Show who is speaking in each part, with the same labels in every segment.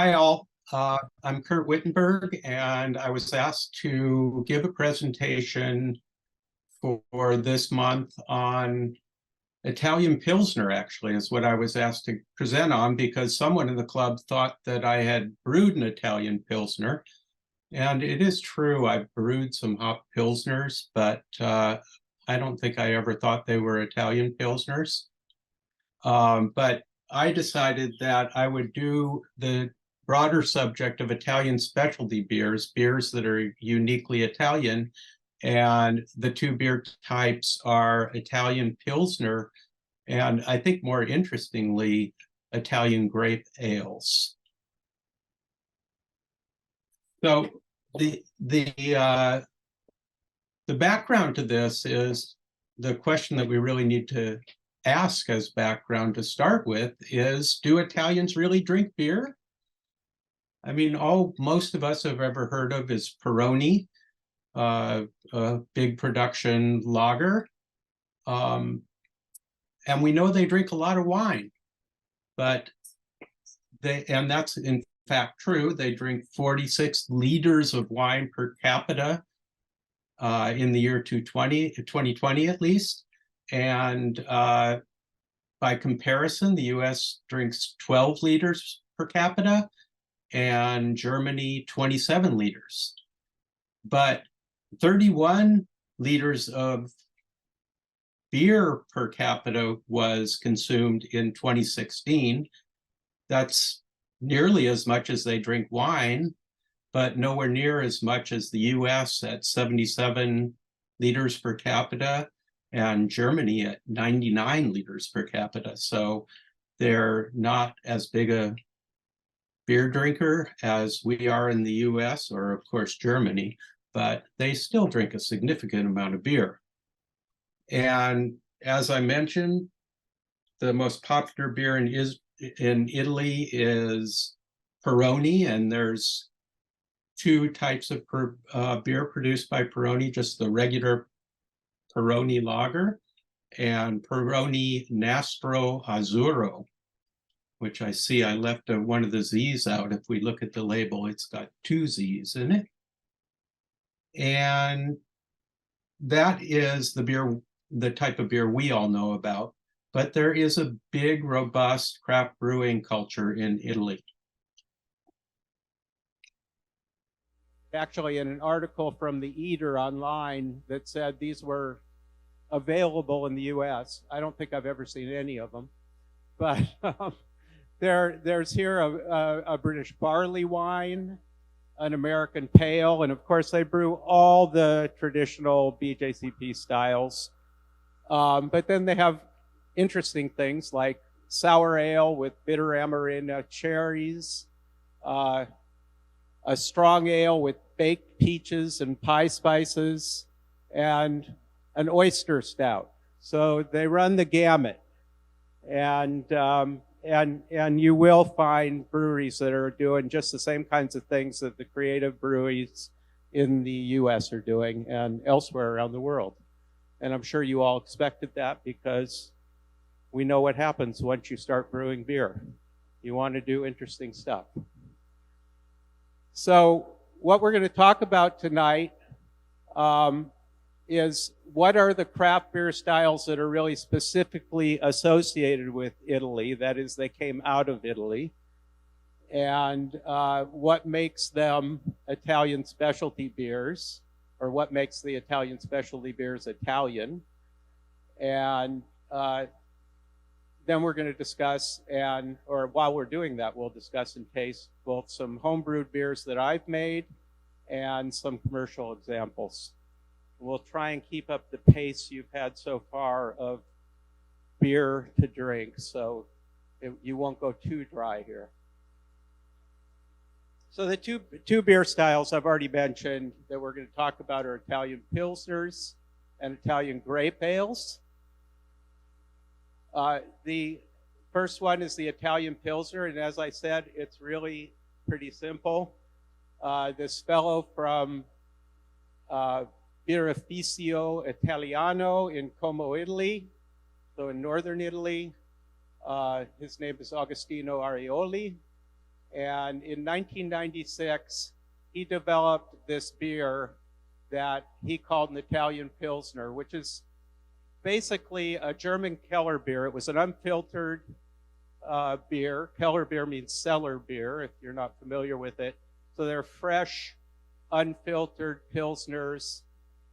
Speaker 1: Hi, all. I'm Curt Wittenberg, and I was asked to give a presentation for this month on Italian Pilsner, actually, is what I was asked to present on because someone in the club thought that I had brewed an Italian Pilsner. And it is true, I've brewed some hop Pilsners, but I don't think I ever thought they were Italian Pilsners. But I decided that I would do the broader subject of Italian specialty beers, beers that are uniquely Italian. And the two beer types are Italian Pilsner and I think more interestingly, Italian grape ales. So the background to this is the question that we really need to ask as background to start with is, do Italians really drink beer? I mean, all most of us have ever heard of is Peroni, a big production lager. And we know they drink a lot of wine, and that's in fact true. They drink 46 liters of wine per capita in the year 2020 at least. And by comparison, the US drinks 12 liters per capita and Germany 27 liters. But 31 liters of beer per capita was consumed in 2016. That's nearly as much as they drink wine, but nowhere near as much as the US at 77 liters per capita and Germany at 99 liters per capita. So they're not as big a beer drinker as we are in the US or, of course, Germany, but they still drink a significant amount of beer. And as I mentioned, the most popular beer in Italy is Peroni, and there's two types of beer produced by Peroni, just the regular Peroni lager and Peroni Nastro Azzurro, which I see I left one of the Z's out. If we look at the label, it's got two Z's in it. And that is the type of beer we all know about. But there is a big, robust craft brewing culture in Italy.
Speaker 2: Actually, in an article from the Eater online that said these were available in the U.S. I don't think I've ever seen any of them, but there's here a British barley wine, an American pale, and of course they brew all the traditional BJCP styles. But then they have interesting things like sour ale with bitter Amarena cherries, a strong ale with baked peaches and pie spices, and an oyster stout. So they run the gamut, and you will find breweries that are doing just the same kinds of things that the creative breweries in the U.S. are doing and elsewhere around the world. And I'm sure you all expected that because we know what happens once you start brewing beer. You want to do interesting stuff. So what we're going to talk about tonight is what are the craft beer styles that are really specifically associated with Italy, that is, they came out of Italy, and what makes them Italian specialty beers, or what makes the Italian specialty beers Italian. And then we're going to discuss, or while we're doing that, we'll discuss and taste both some homebrewed beers that I've made and some commercial examples. We'll try and keep up the pace you've had so far of beer to drink, so you won't go too dry here. So the two beer styles I've already mentioned that we're going to talk about are Italian Pilsners and Italian grape ales. The first one is the Italian Pilsner, and as I said, it's really pretty simple. This fellow from Birrificio Italiano in Como, Italy, so in northern Italy. His name is Agostino Arioli, And in 1996, he developed this beer that he called an Italian Pilsner, which is basically a German Keller beer. It was an unfiltered beer. Keller beer means cellar beer, if you're not familiar with it. So they're fresh, unfiltered Pilsners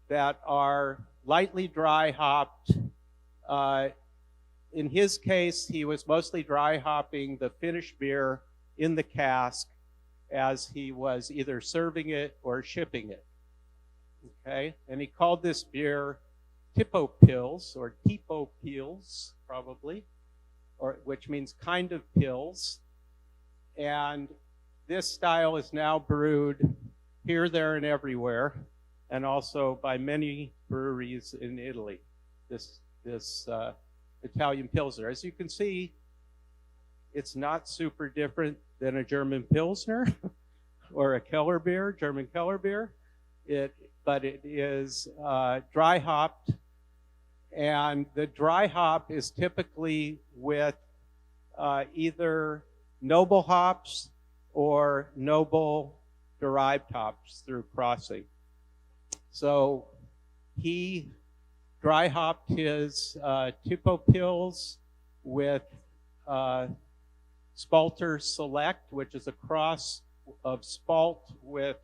Speaker 2: that are lightly dry hopped. In his case, he was mostly dry hopping the finished beer in the cask as he was either serving it or shipping it. Okay, and he called this beer Tipo Pils, or Tipo Pils, probably, or which means kind of pills. And this style is now brewed here, there, and everywhere, and also by many breweries in Italy. This Italian Pilsner. As you can see, it's not super different than a German Pilsner or a Keller beer, German Keller beer. But it is dry hopped, and the dry hop is typically with either noble hops or noble derived hops through crossing. So he dry hopped his Tipo Pils with Spalter Select, which is a cross of Spalt with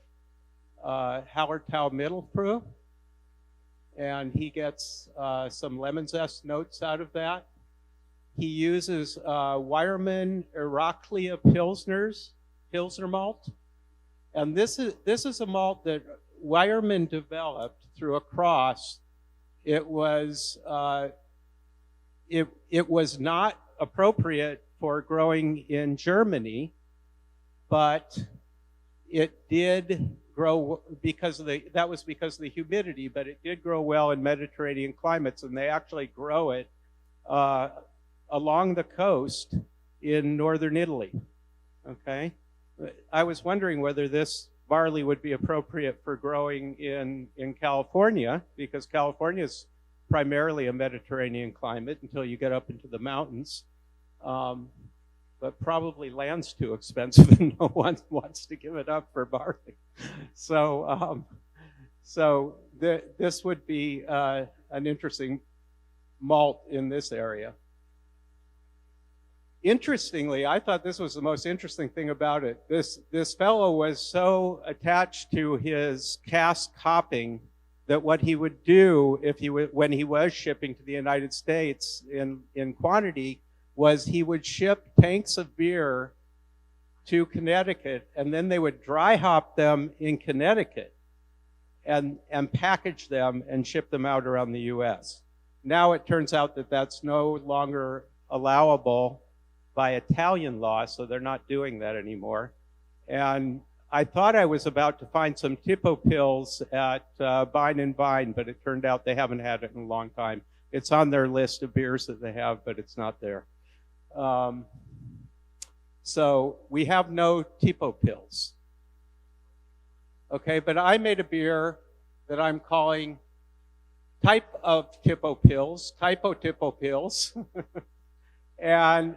Speaker 2: Hallertau Mittelfrüh, and he gets some lemon zest notes out of that. He uses Weyermann Heraclea Pilsner malt, and this is a malt that Weyermann developed through a cross. It was not appropriate for growing in Germany, but it did grow because of the humidity, but it did grow well in Mediterranean climates, and they actually grow it along the coast in northern Italy. Okay, I was wondering whether this barley would be appropriate for growing in California, because California is primarily a Mediterranean climate until you get up into the mountains. But probably land's too expensive and no one wants to give it up for barley. So, this would be an interesting malt in this area. Interestingly, I thought this was the most interesting thing about it. This fellow was so attached to his cask hopping that what he would do when he was shipping to the United States in quantity was he would ship tanks of beer to Connecticut, and then they would dry hop them in Connecticut and package them and ship them out around the U.S. Now it turns out that that's no longer allowable by Italian law, so they're not doing that anymore. And I thought I was about to find some Tipo Pils at Vine & Vine, but it turned out they haven't had it in a long time. It's on their list of beers that they have, but it's not there. So we have no Tipo Pils. Okay, but I made a beer that I'm calling Type of Tipo Pils, Typo Tipo Pils. And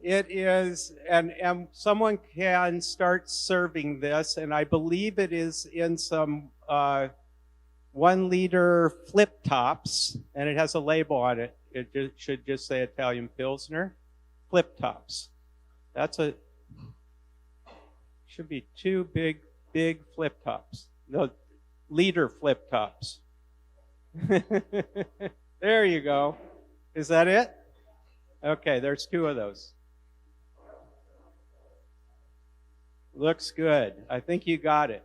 Speaker 2: it is, and someone can start serving this, and I believe it is in some 1 liter flip tops, and it has a label on it. It should just say Italian Pilsner. Flip tops. Should be 2 big flip tops. No, liter flip tops. There you go. Is that it? Okay, there's 2 of those. Looks good. I think you got it.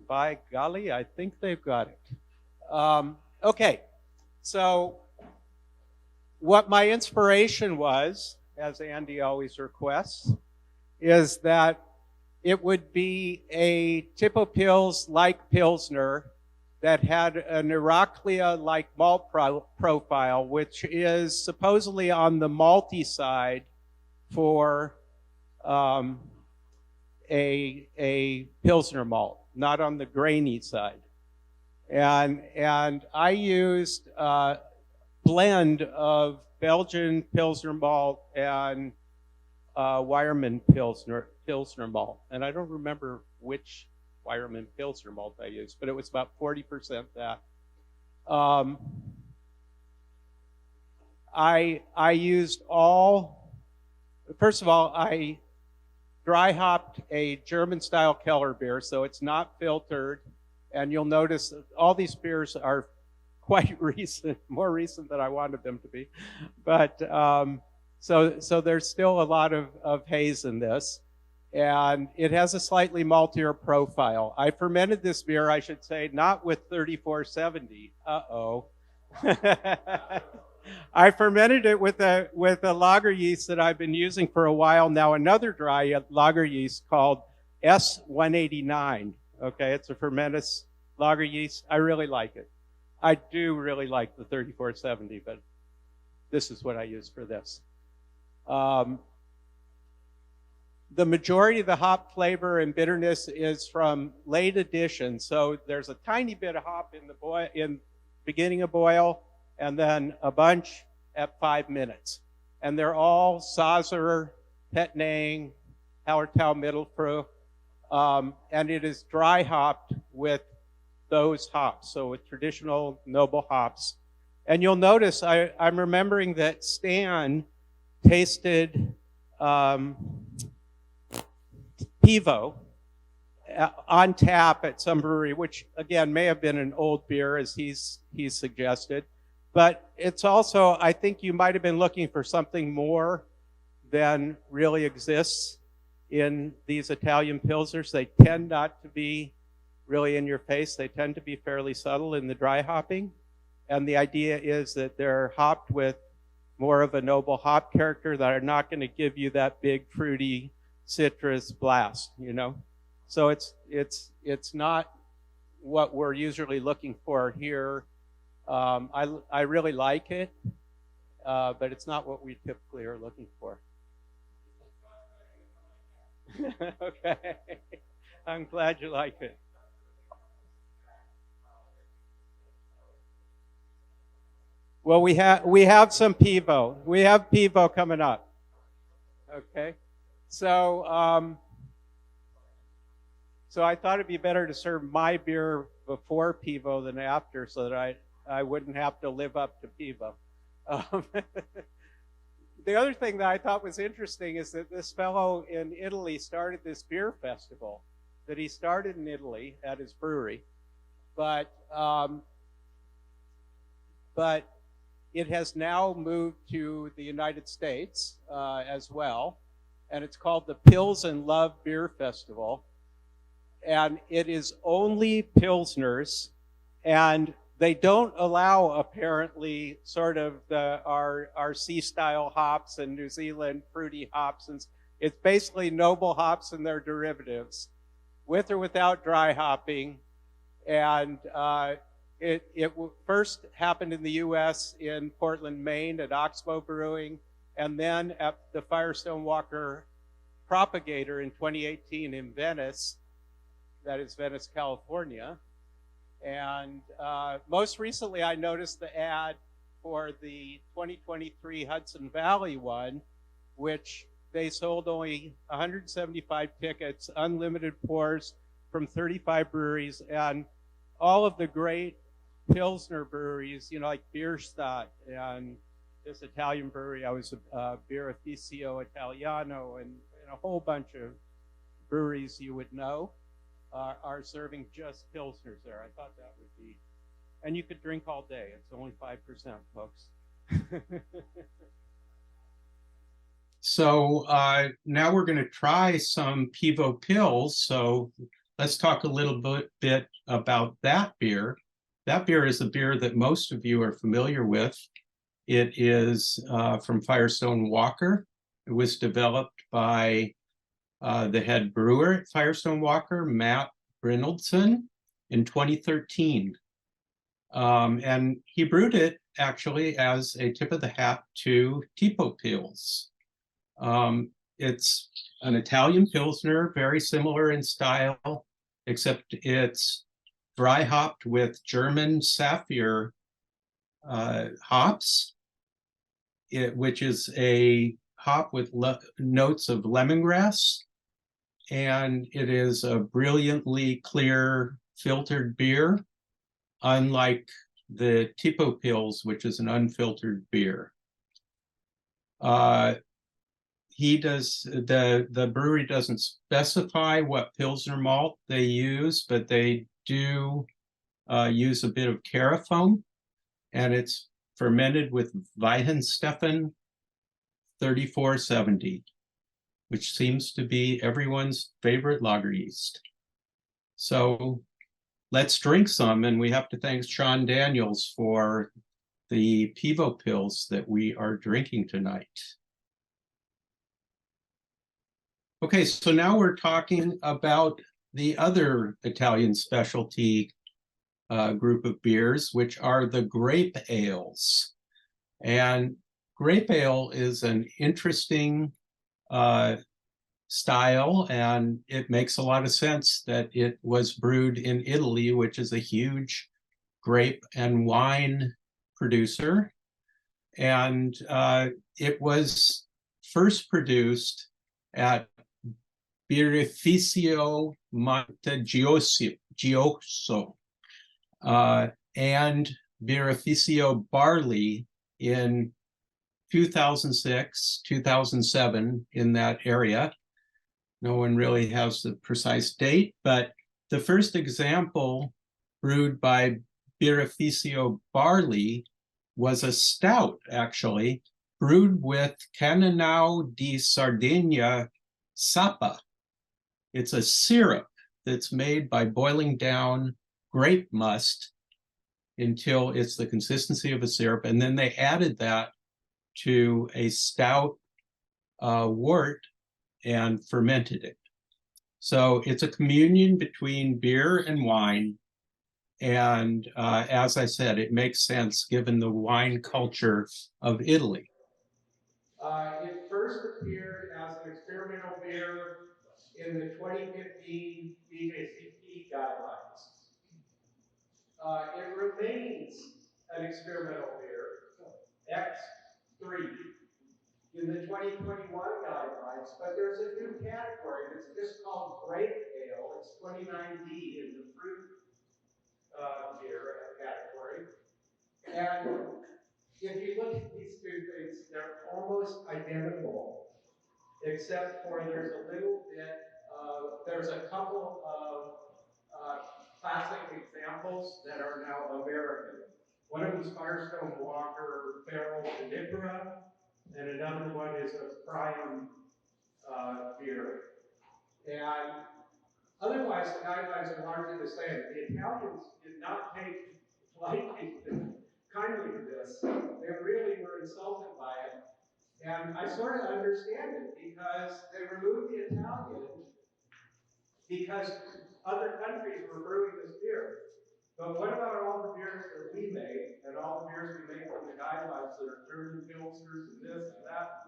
Speaker 2: By golly, I think they've got it. Okay, so what my inspiration was, as Andy always requests, is that it would be a Tipo Pils like Pilsner that had an Heraclea like malt profile, which is supposedly on the malty side for a Pilsner malt, not on the grainy side. And I used a blend of Belgian Pilsner malt and Weyermann Pilsner malt. And I don't remember which Weyermann Pilsner malt I used, but it was about 40% that. I used first of all, I dry hopped a German style Keller beer, so it's not filtered. And you'll notice that all these beers are quite recent, more recent than I wanted them to be. But so there's still a lot of haze in this. And it has a slightly maltier profile. I fermented this beer, I should say, not with 3470. Uh-oh. I fermented it with a lager yeast that I've been using for a while now, another dry lager yeast called S189. Okay, it's a fermentous lager yeast. I really like it. I do really like the 3470, but this is what I use for this. The majority of the hop flavor and bitterness is from late addition. So there's a tiny bit of hop in beginning of boil, and then a bunch at 5 minutes. And they're all Sazerac, Tettnang, Hallertau Mittelfrüh, and it is dry hopped with those hops, so with traditional noble hops. And you'll notice I'm remembering that Stan tasted Pivo on tap at some brewery, which again may have been an old beer, as he's suggested. But it's also, I think you might have been looking for something more than really exists in these Italian Pilsners. They tend not to be really in your face. They tend to be fairly subtle in the dry hopping. And the idea is that they're hopped with more of a noble hop character that are not going to give you that big fruity citrus blast, you know? So it's not what we're usually looking for here. I really like it, but it's not what we typically are looking for. Okay, I'm glad you like it. Well, we have some Pivo. We have Pivo coming up. Okay, so so I thought it'd be better to serve my beer before Pivo than after, so that I wouldn't have to live up to Pivo. The other thing that I thought was interesting is that this fellow in Italy started this beer festival that he started in Italy at his brewery, but it has now moved to the United States as well, and it's called the Pils and Love Beer Festival, and it is only Pilsners, and they don't allow, apparently, sort of our C-style hops and New Zealand fruity hops. And it's basically noble hops and their derivatives, with or without dry hopping. And it first happened in the U.S. in Portland, Maine at Oxbow Brewing, and then at the Firestone Walker Propagator in 2018 in Venice, that is Venice, California. And most recently, I noticed the ad for the 2023 Hudson Valley one, which they sold only 175 tickets, unlimited pours from 35 breweries, and all of the great Pilsner breweries, you know, like Bierstadt and this Italian brewery, I was Birrificio Italiano, and a whole bunch of breweries you would know. Are serving just Pilsners there. I thought that would be, and you could drink all day. It's only 5%, folks.
Speaker 1: So now we're going to try some Pivo Pils. So let's talk a little bit about that beer. That beer is a beer that most of you are familiar with. It is from Firestone Walker. It was developed by the head brewer at Firestone Walker, Matt Brynildson, in 2013. And he brewed it actually as a tip of the hat to Tipo Pils. It's an Italian Pilsner, very similar in style, except it's dry hopped with German Sapphire hops, which is a hop with notes of lemongrass. and it is a brilliantly clear filtered beer, unlike the Tipo Pils, which is an unfiltered beer. The brewery doesn't specify what Pilsner malt they use, but they do use a bit of carafoam, and it's fermented with Weihenstephan 3470, which seems to be everyone's favorite lager yeast. So let's drink some, and we have to thank Sean Daniels for the Pivo Pils that we are drinking tonight. Okay, so now we're talking about the other Italian specialty group of beers, which are the grape ales. And grape ale is an interesting style, and it makes a lot of sense that it was brewed in Italy, which is a huge grape and wine producer. And it was first produced at Birrificio Montegioso and Birrificio Barley in 2006, 2007, in that area. No one really has the precise date, but the first example brewed by Birrificio Barley was a stout, actually, brewed with Cannonau di Sardegna Sapa. It's a syrup that's made by boiling down grape must until it's the consistency of a syrup, and then they added that to a stout wort and fermented it. So it's a communion between beer and wine. And as I said, it makes sense given the wine culture of Italy. It first appeared as an experimental beer in the 2015 BJCP guidelines. It remains an experimental beer, X3, in the 2021 guidelines, but there's a new category that's just called grape ale. It's 29D in the fruit beer category. And if you look at these two things, they're almost identical, except for there's a little bit of, there's a couple of classic examples that are now American. One of them is Firestone Walker Feral Vinifera, and another one is a Priam beer. And otherwise, the guidelines are largely the same. The Italians did not take kindly to this. They really were insulted by it. And I sort of understand it, because they removed the Italian because other countries were brewing this beer. But what about all the beers that we make, and all the beers we make from the guidelines that are German Pilsners and this and that?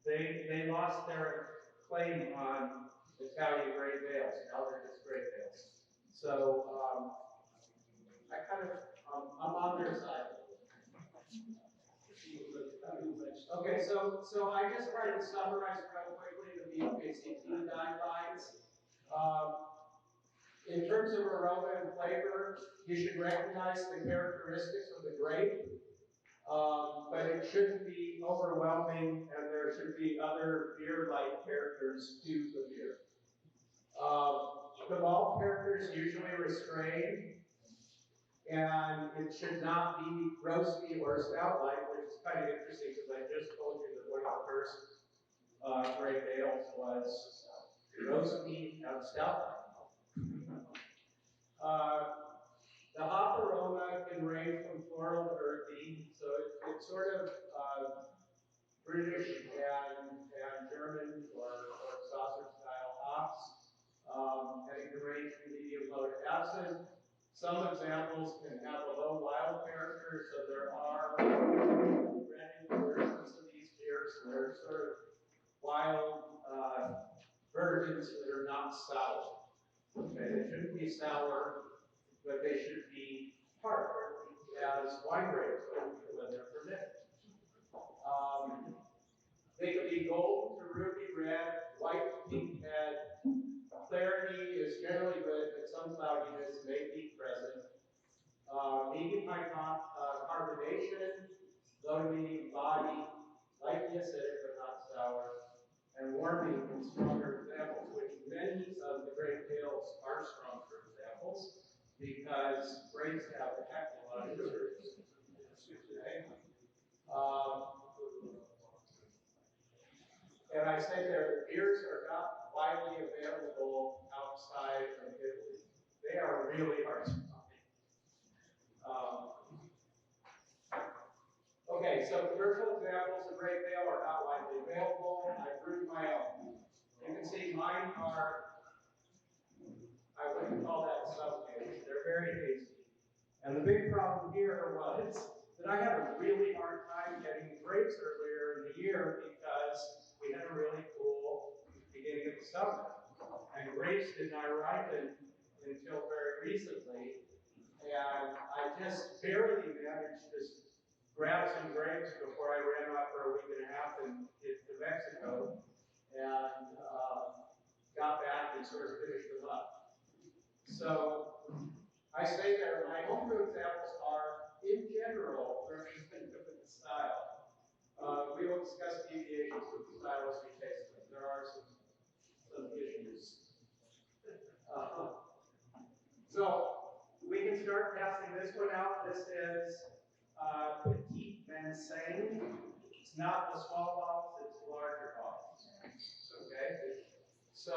Speaker 1: They lost their claim on Italian grape ales. Now they're just grape ales. So I kind of, I'm on their side. Okay, so I just tried to summarize real quickly the BJCP guidelines. In terms of aroma and flavor, you should recognize the characteristics of the grape, but it shouldn't be overwhelming, and there should be other beer-like characters to the beer. The malt characters usually restrained, and it should not be roasty or stout-like, which is kind of interesting because I just told you that one of the first grape ales was roasty and stout-like. The hop aroma can range from floral to earthy, so it's sort of British and German or saucer-style hops, and it can range from medium low to acid. Some examples can have a low wild character, so there are red versions of these beers, and they're sort of wild versions that are not sour. Okay, they shouldn't be sour, but they should be tart, as wine grapes are when they're fermented. They can be golden to ruby red, white to
Speaker 2: peak head. Clarity is generally good, but some cloudiness may be present. Medium high carbonation, low to medium body, lightly acidic but not sour, and warming in stronger examples, which many of the great pales are stronger examples because grapes have a heck of a lot of sugars. Okay? And I say there, the beers are not widely available outside of Italy. They are really hard to find. Okay, so commercial examples of great pale are not widely available. I brewed my own. You can see mine are, I wouldn't call that sub-hazy. They're very hazy. And the big problem here was that I had a really hard time getting grapes earlier in the year because we had a really cool beginning of the summer. And grapes did not ripen until very recently. And I just barely managed to grab some grapes before I ran off for a week and a half to Mexico and got back and sort of finished them up. So I say there, my homebrew examples are, in general, representative of the style. We will discuss deviations with the style as we taste them. There are some issues. So we can start passing this one out. This is Petit Manseng. It's not the small bottles, it's the larger bottles. Okay? So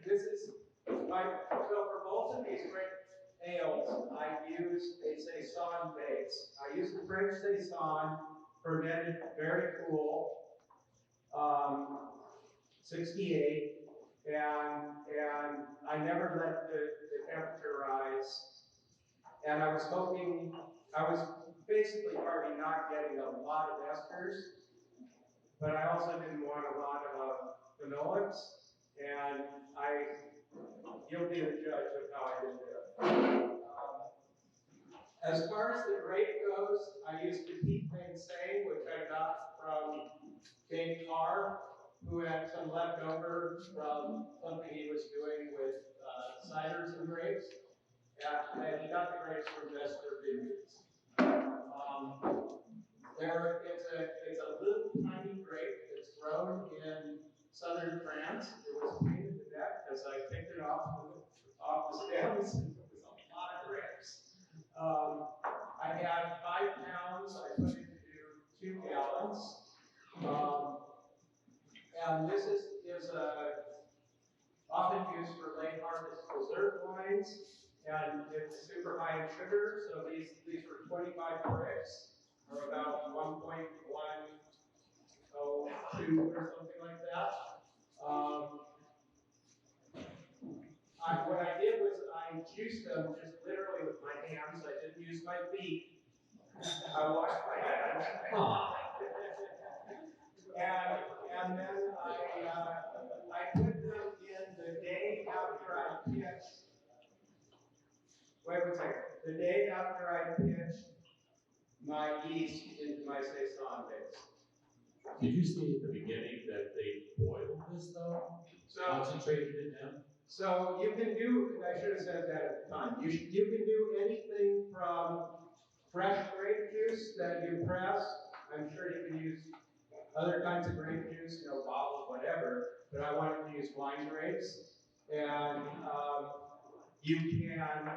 Speaker 2: this is so for both of these great ales, I use a Saison base. I use the French Saison, fermented, very cool, 68, and I never let the temperature rise. And I was basically already not getting a lot of esters, but I also didn't want a lot of phenolics, and you'll be the judge of how I did there. As far as the grape goes, I used Petit Manseng, which I got from Dave Carr, who had some leftover from something he was doing with ciders and grapes. And he got the grapes from Vester Vineyards. It's a little tiny grape. It's grown in southern France. It was painted to death because I picked it off the stems. It was a lot of grapes. I had 5 pounds. I put it into 2 gallons. And this is often used for late harvest dessert wines. And it's super high in sugar, so these were 25 bricks, or about 1.102 or something like that. What I did was I juiced them just literally with my hands. I didn't use my feet. I washed my hands. And then I put them in the day after I pitched. Wait a second. The day after I pitched my yeast into my Saison base.
Speaker 3: Did you say at the beginning that they boiled this though? Concentrated it down?
Speaker 2: So you can do, I should have said that at the time. You can do anything from fresh grape juice that you press. I'm sure you can use other kinds of grape juice, bottled, whatever, but I wanted to use wine grapes. And you can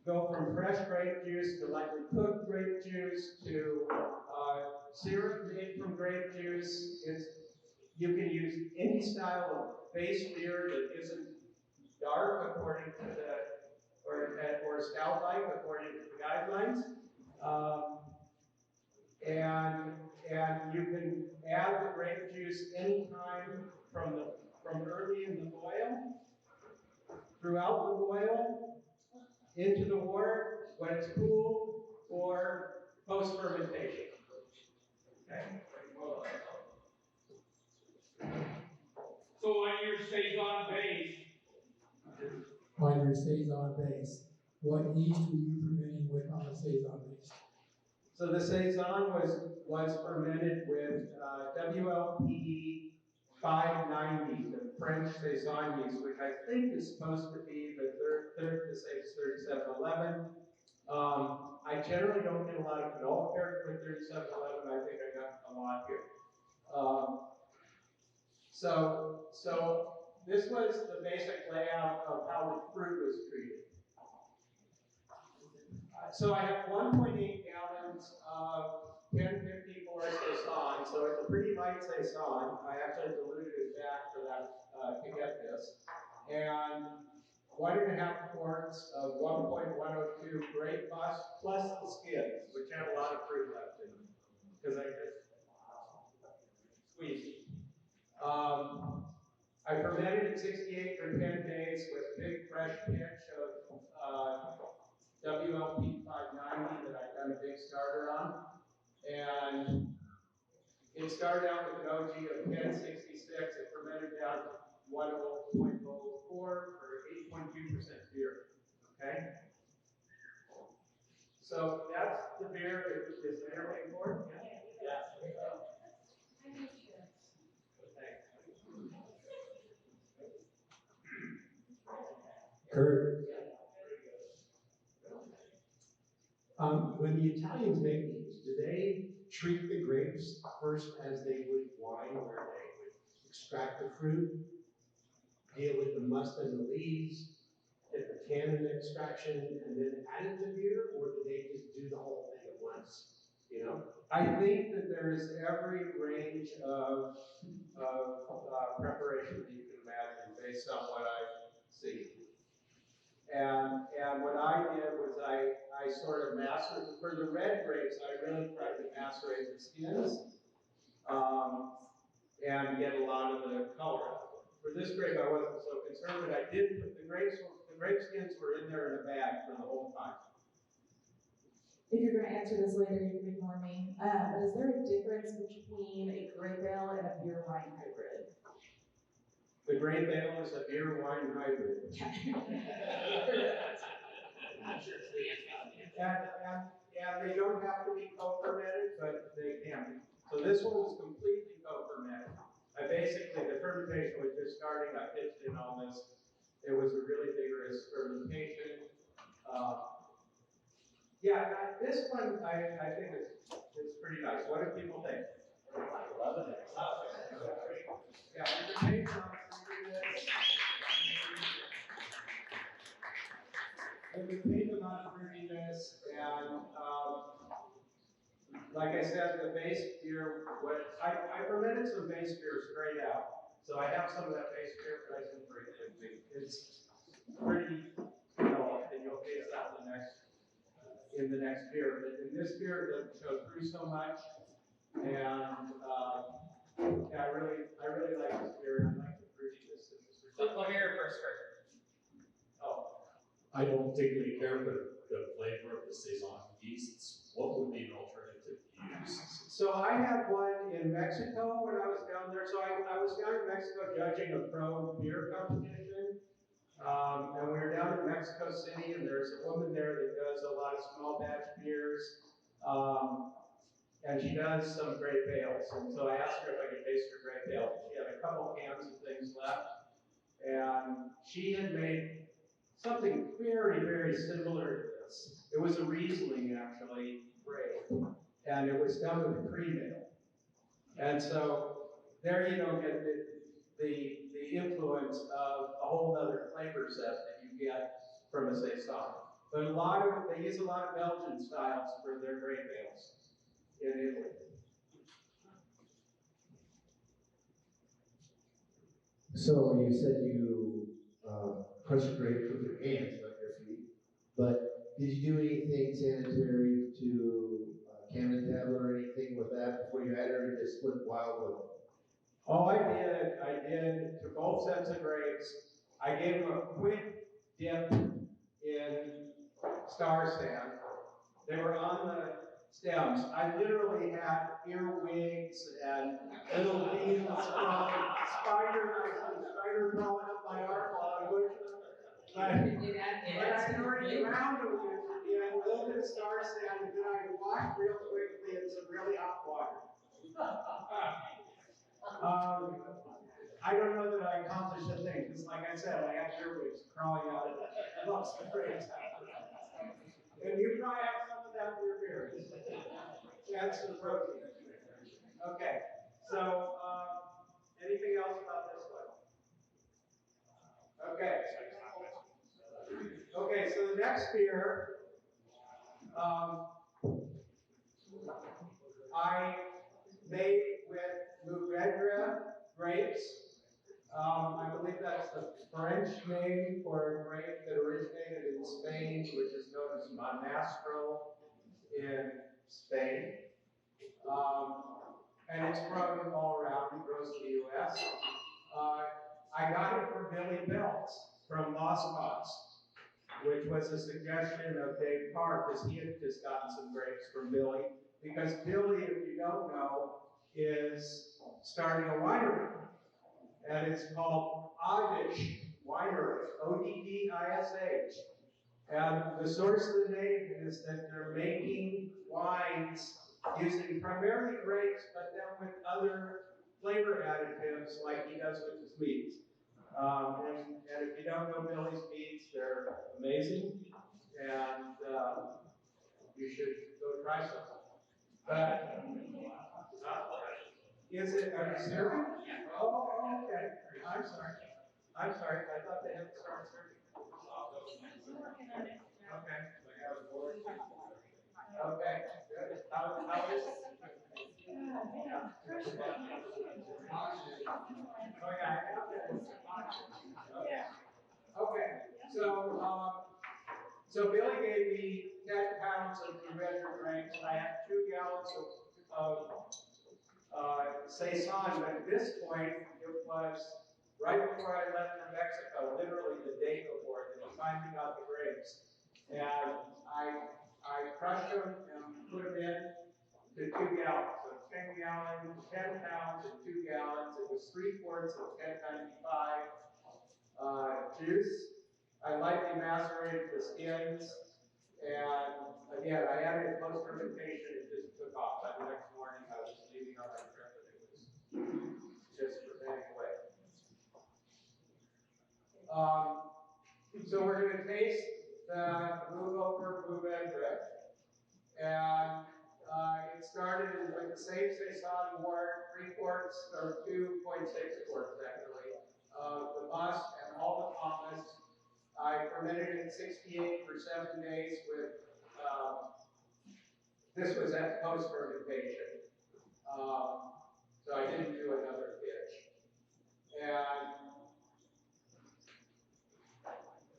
Speaker 2: go from fresh grape juice to lightly cooked grape juice to syrup made from grape juice. You can use any style of base beer that isn't dark according to or stout-like according to the guidelines. And you can add the grape juice anytime from early in the boil, throughout the boil, into the wort when it's cool, or post-fermentation. Okay.
Speaker 4: So on your Saison base,
Speaker 5: what yeast were you fermenting with on the Saison base?
Speaker 2: So the Saison was fermented with WLP 590, the French Saison yeast, which I think is supposed to be the the same as 3711. I generally don't get a lot of phenol character with 3711. I think I got a lot here. So this was the basic layout of how the fruit was treated. So I have 1.8 gallons of 1054 Saison, so it's a pretty light Saison. I actually diluted it back for that to get this. And 1.5 quarts of 1.102 grape bus plus the skins, which have a lot of fruit left in them, because I just squeezed. I fermented at 68 for 10 days with a big fresh pitch of WLP 590 that I've done a big starter on. And it started out with an OG of 1066. It fermented down to 1.04 for 8.2% beer. Okay? So that's the beer that is there for. Yeah.
Speaker 6: Curt, when the Italians make these, do they treat the grapes first as they would wine, where they would extract the fruit, deal with the must and the leaves, get the tannin extraction, and then add it to beer, or do they just do the whole thing at once? You know?
Speaker 2: I think that there's every range of preparation that you can imagine based on what I see. And what I did was I sort of mastered, for the red grapes, I really tried to macerate the skins and get a lot of the color out of it. For this grape, I wasn't so concerned, but I did put the grape skins were in there in a bag for the whole time.
Speaker 7: If you're going to answer this later, you can ignore me. But is there a difference between a grape ale and a beer wine hybrid?
Speaker 2: The grape ale is a beer wine hybrid. and they don't have to be co-fermented, but they can be. So this one was completely co-fermented. The fermentation was just starting. I pitched in all this. It was a really vigorous fermentation. This one I think is pretty nice. What do people think? I love it. Yeah, we made some fruitiness. We made them on fruitiness, and like I said, the base beer. I fermented some base beer straight out, so I have some of that base beer present for you. It's pretty developed, and you'll taste that in the next beer. But in this beer, it doesn't show through so much, and I really like this beer, and I like the fruitiness.
Speaker 4: Let me hear it first, Kurt.
Speaker 2: Oh.
Speaker 3: I don't particularly care for the flavor of the Saison yeasts. What would be an alternative to use?
Speaker 2: So I had one in Mexico when I was down there. So I was down in Mexico judging a pro beer competition. And we were down in Mexico City, and there's a woman there that does a lot of small batch beers. And she does some grape ales. And so I asked her if I could taste her grape ale. She had a couple cans of things left. And she had made something very, very similar to this. It was a Riesling, actually, grape. And it was done with a cream ale. And so there you don't get the influence of a whole other flavor set that you get from a Saison. But they use a lot of Belgian styles for their grape ales in Italy.
Speaker 6: So you said you crushed grapes with your hands, not your feet. But did you do anything sanitary to Camden tablet or anything with that before you had her, or just went wild with it?
Speaker 2: Oh, I did to both sets of grapes. I gave them a quick dip in star sand. They were on the stems. I literally had earwigs and little beans from spider crawling up my arm while I was but I already ground them in a little bit of star sand, and then I washed real quickly in some really hot water.
Speaker 6: I don't know that I accomplished a thing, because like I said, I had earwigs crawling out of lots of grapes. And you probably have some of that in your beer. That's some protein. Okay, so anything else about this one? Okay. Okay, so the next beer, I made with Mourvedre grapes. I believe that's the French name for a grape that originated in Spain, which is known as Monastro in Spain. And it's grown all around. It grows in the U.S. I got it from Billy Belts from Lost Cause, which was a suggestion of Dave Parr, because he had just gotten some grapes from Billy. Because Billy, if you don't know, is starting a winery. And it's called Oddish Winery, O-D-D-I-S-H. And the source of the name is that they're making wines using primarily grapes, but then with other flavor additives like he does with his meats. And if you don't know Billy's meats, they're amazing, and you should go try some. Is it, are you serving? Oh, okay. I'm sorry. I thought they had to start serving. Okay. Okay, good. How is it? Oh, yeah. Okay, so Billy gave me 10 pounds of Mourvedre grapes. I had 2 gallons of Saison, but at this point, it was right before I left for Mexico, literally the day before, that he finally got the grapes. And I crushed them and put them in to 2 gallons. So 10 gallons, 10 pounds and 2 gallons. It was 3 quarts of 1095 juice. I lightly macerated the skins. And again, I added post-fermentation. It just took off. By the next morning, I was leaving on my trip and it was just fermenting away. So we're going to taste the move over Mourvedre. And it started with the same Saison wort, 3 quarts, or 2.6 quarts actually, of the must and all the pomace. I fermented it 68 for 7 days with, this was at post-fermentation. So I didn't do another pitch. And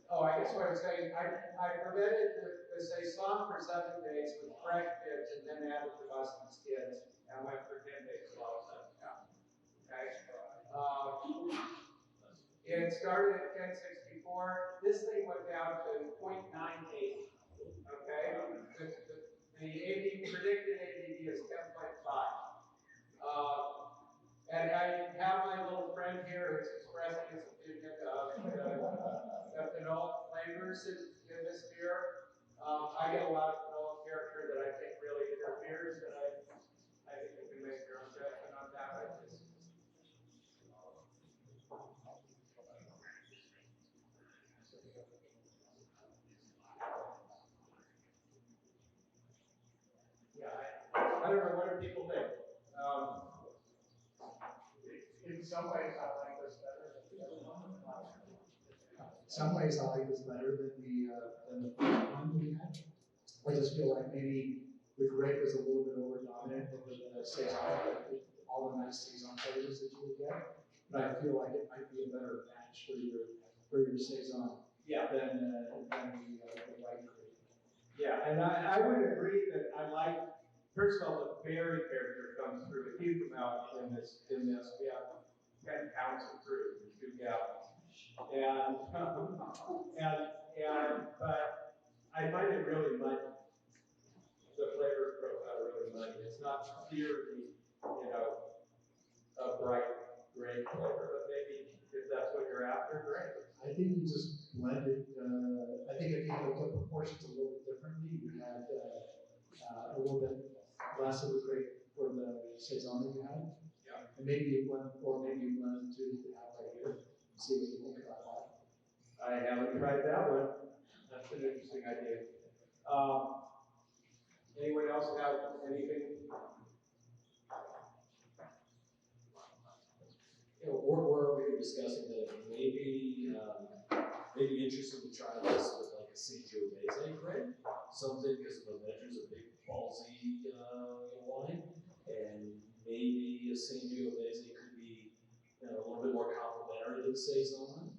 Speaker 6: I guess what I'm saying, I fermented the Saison for 7 days with fresh bits and then added the must and skins and went for 10 days while okay? It started at 1064. This thing went down to 0.98. Okay? The predicted ABV is 10.5. And I have my little friend here who's expressing his opinion of the phenolic flavors in this beer. I get a lot of phenolic character that I think really interferes, and I think you can make your own judgment on that. I don't know, what do people think?
Speaker 8: In some ways, I like this better.
Speaker 9: In some ways, I like this better than the first one we had. I just feel like maybe the grape is a little bit over dominant over the Saison, all the nice Saison flavors that you would get. But I feel like it might be a better match for your Saison than the white grape.
Speaker 6: Yeah, and I would agree that I like, first of all, the berry character comes through a huge amount in this. We have 10 pounds of fruit in 2 gallons. But I find it really muddy. The flavor profile really muddy. It's not purely, a bright grape flavor, but maybe if that's what you're after, great.
Speaker 9: I think you just blended, I think if you look at proportions a little bit differently, you had a little bit less of the grape for the Saison that you had.
Speaker 6: Yeah.
Speaker 9: And maybe you blend, or maybe you blend the two that you have right here, and see what you think about that.
Speaker 6: I haven't tried that one. That's an interesting idea. Anyone else have anything?
Speaker 10: You know, or we were discussing that maybe interested to try this with like a St. Joe Basil grape, something because Avenger is a big ballsy wine, and maybe a St. Joe Basil could be a little bit more complimentary to the Saison.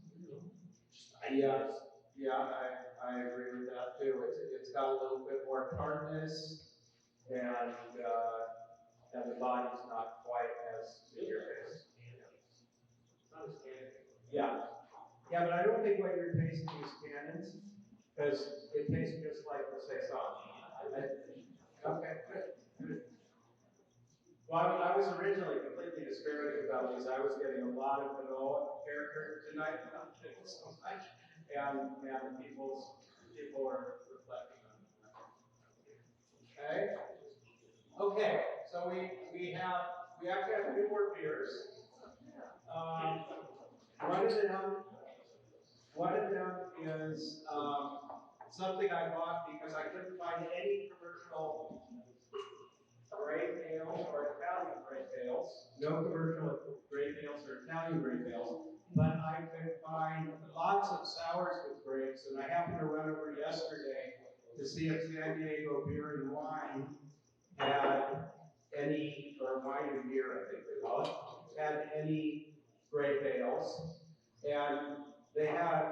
Speaker 6: I agree with that too. It's got a little bit more tartness, and the body's not quite as serious. Yeah, but I don't think what you're tasting is tannins, because it tastes just like the Saison. Okay, good. Well, I was originally completely disparaging about these. I was getting a lot of vanilla character tonight, not so much, and people are reflecting on that. Okay, so we have to have 2 more beers. One of them is something I bought because I couldn't find any commercial grape ales or Italian grape ales. No commercial grape ales or Italian grape ales, but I could find lots of sours with grapes, and I happened to run over yesterday to see if San Diego Beer and Wine had any, or wine and beer, I think they call it, had any grape ales, and they had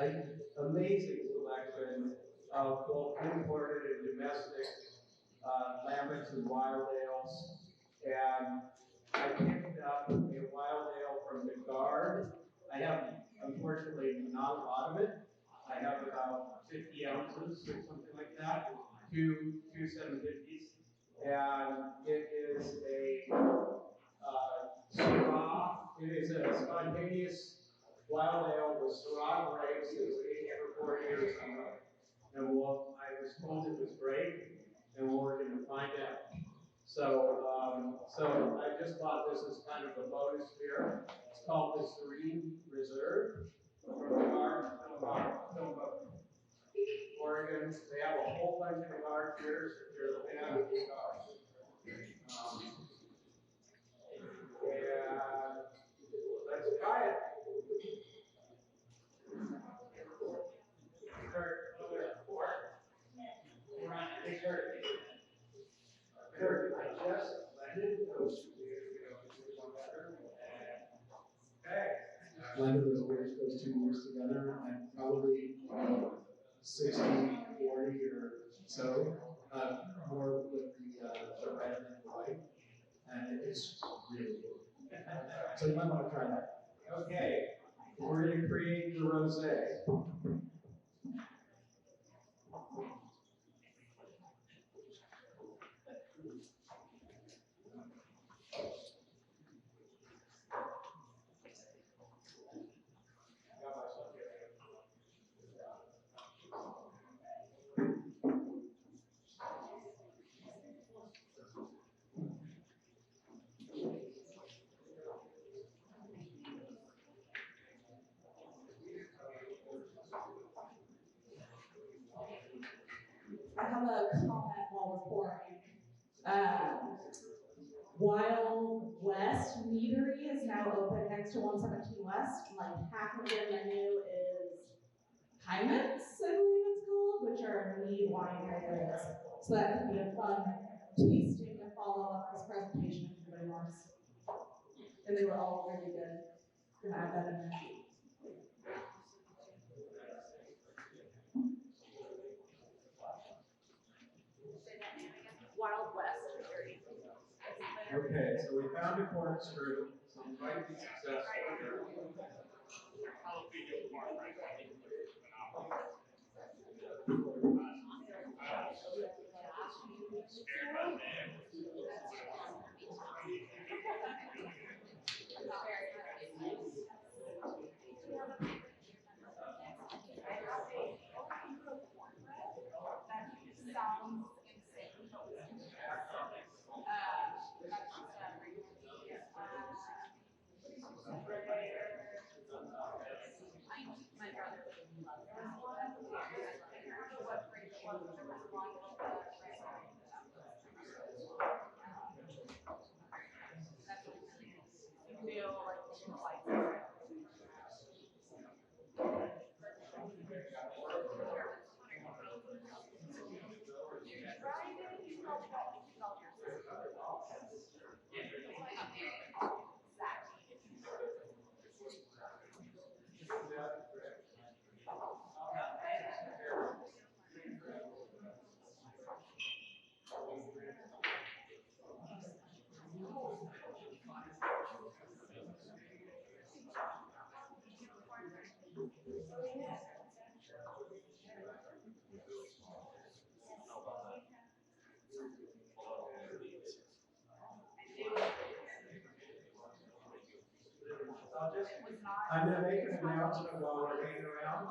Speaker 6: an amazing selection of both imported and domestic lambics and wild ales, and I picked up a wild ale from the Guard. I have, unfortunately, not a lot of it. I have about 50 ounces or something like that, two 750s, and it is a Syrah. It is a spontaneous wild ale with Syrah grapes. It was aged for 4 years. And I was told it was great, and we're going to find out. So I just bought this as kind of a bonus beer. It's called the Serene Reserve from the Guard, Oregon. They have a whole bunch of Guard beers if you're a fan of the Guard. And let's try it. Kurt, I just blended those 2 beers. Okay.
Speaker 9: Blended those beers, those 2 beers together, and probably 60, 40 or so, more with the red than the white, and it's really good. So you might want to try that.
Speaker 6: Okay, we're going to create the rosé.
Speaker 7: I have a comment while we're pouring. Wild West Meadery is now open next to 117 West, and like half of their menu is Hyman's, I believe it's called, which are mead wine hybrids. So that could be a fun tasting to follow up this presentation if anybody wants. And they were all really good. Gonna add that in there.
Speaker 4: Wild West Meadery.
Speaker 6: Okay, so we found a corkscrew, so we might be successful here.
Speaker 4: Sounds insane.
Speaker 6: I'm gonna make an announcement while we're hanging around.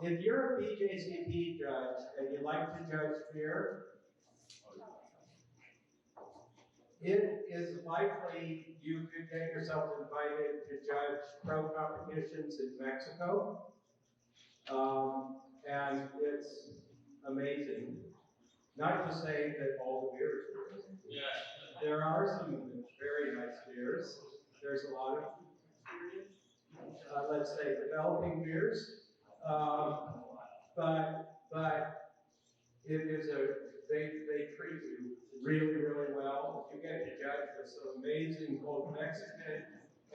Speaker 6: If you're a BJCP judge and you like to judge beer, it is likely you could get yourself invited to judge pro competitions in Mexico. And it's amazing. Not to say that all the beers are amazing. There are some very nice beers. There's a lot of, let's say, developing beers. But it is they treat you really, really well. You get to judge with some amazing both Mexican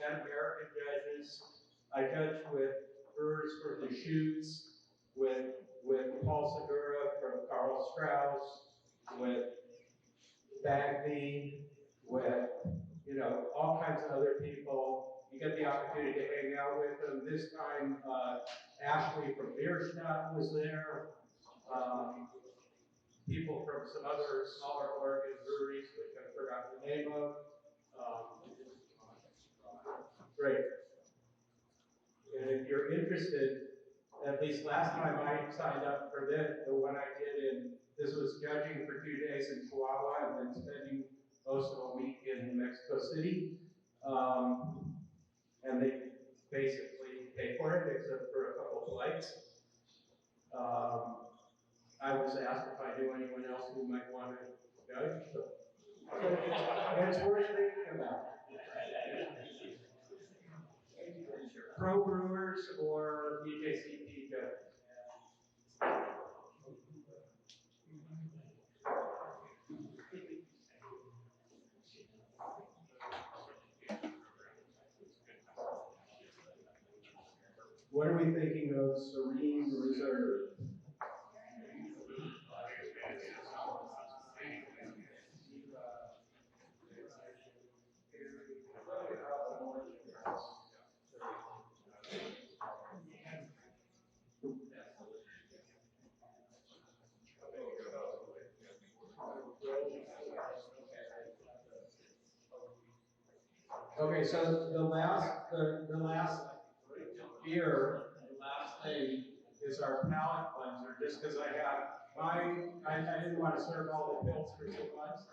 Speaker 6: and American judges. I judged with brewers for the Shoots, with Paul Segura from Carl Strauss, with Bagby, with all kinds of other people. You get the opportunity to hang out with them. This time, Ashley from Bierstadt was there. People from some other smaller Oregon breweries, which I forgot the name of. Great. And if you're interested, at least last time I signed up for the one I did this was judging for 2 days in Chihuahua and then spending most of a week in Mexico City. And they basically pay for it, except for a couple of flights. I was asked if I knew anyone else who might want to judge, so it's worth thinking about. Pro brewers or BJCP judges. What are we thinking of Serene Reserve? Okay, so the last beer, the last thing is our palate cleanser, just because I didn't want to serve all the Pilsners at once.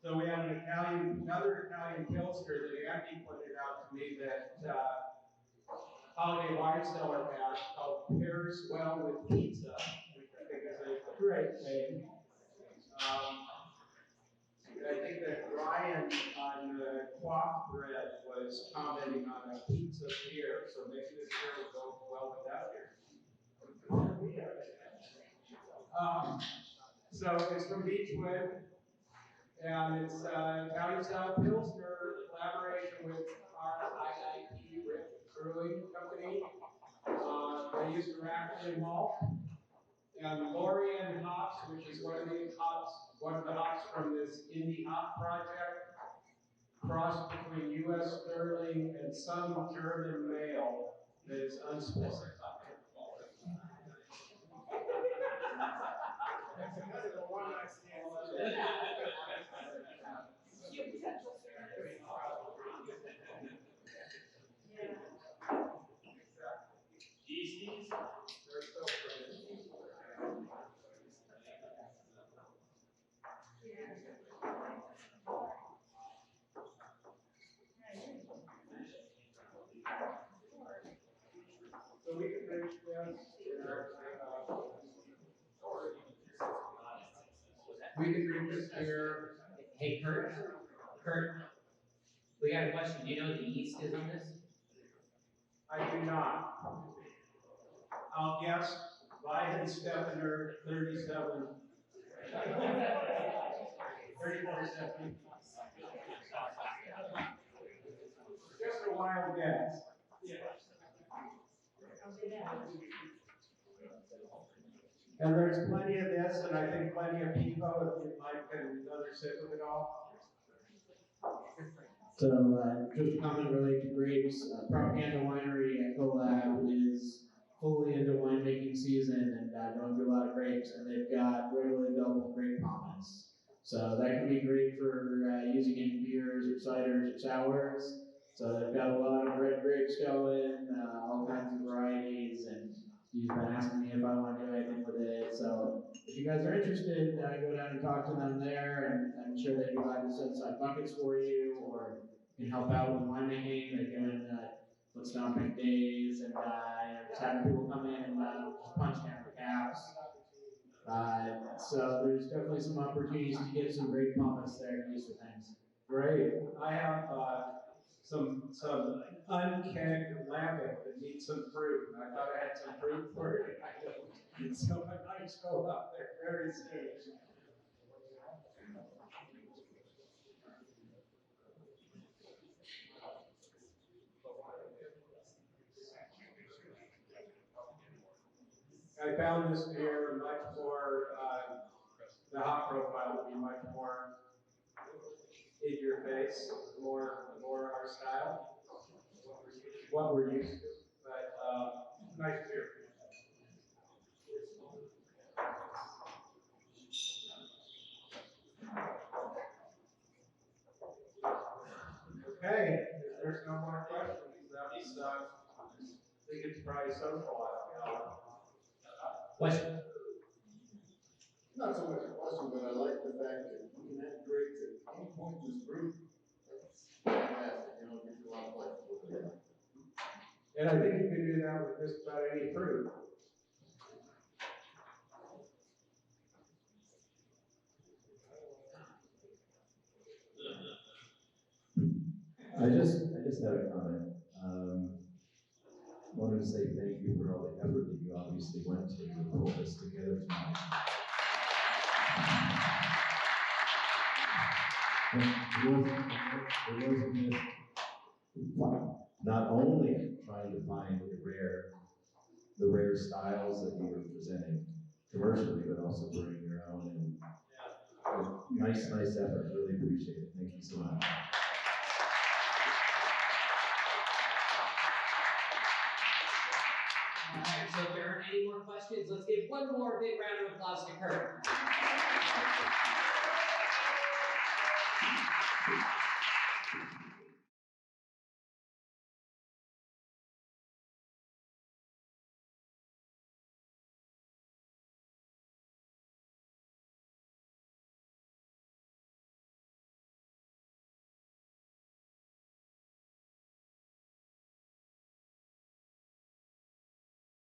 Speaker 6: So we have another Italian Pilsner that Andy pointed out to me that Holiday Wine Cellar has called Pairs Well with Pizza, which I think is a great name. I think that Ryan on the Quaff Bread was commenting on a pizza beer, so maybe this beer will go well with that beer. So it's from Beechwood, and it's Italian style Pilsner collaboration with RIIP Brewing Company. They use Arabian malt. And Lorien hops, which is one of the hops from this indie hop project, crossed between U.S. Sterling and some German male that is unspecified.
Speaker 8: That's kind of the one I stand on.
Speaker 3: Yeasties?
Speaker 6: They're so pretty. So we can finish this. We can drink this beer.
Speaker 11: Hey, Kurt, we got a question. Do you know what the yeast is on this?
Speaker 6: I do not. I'll guess Weihenstephaner 37. 3470. Just a wild guess. And there's plenty of this, and I think plenty of Pivo if you'd like another sip of it all.
Speaker 12: So, just a comment related to grapes. Propaganda Winery at Colab is fully into winemaking season and going through a lot of grapes, and they've got readily available grape pommes. So that can be great for using in beers or ciders or sours. So they've got a lot of red grapes going, all kinds of varieties, and he's been asking me if I want to do anything with it. So if you guys are interested, go down and talk to them there, and I'm sure they'd be glad to set aside buckets for you, or you can help out with winemaking. They're doing foot stomping days, and just having people come in and just punch down the caps. So there's definitely some opportunities to get some great pomace there and use for things.
Speaker 6: Great. I have some unkegged lambic that needs some fruit. And I thought I had some fruit for it. I don't. So I might show up there very soon. I found this beer much more, the hop profile would be much more in your face, more our style, what we're used to. But nice beer. Okay, if there's no more questions, that's I think it's probably social.
Speaker 10: Question?
Speaker 13: Not so much a question, but I like the fact that you can have grapes at any point in this group. That's fantastic, you know, it gives you a lot of flexibility.
Speaker 6: And I think you can do that with just about any fruit.
Speaker 14: I just had a comment. Wanted to say thank you for all the effort that you obviously went to pull this together tonight. It wasn't just not only trying to find the rare styles that you were presenting commercially, but also bring your own, and nice effort. Really appreciate it. Thank you so much.
Speaker 11: All right, so if there aren't any more questions, let's give one more big round of applause to Curt.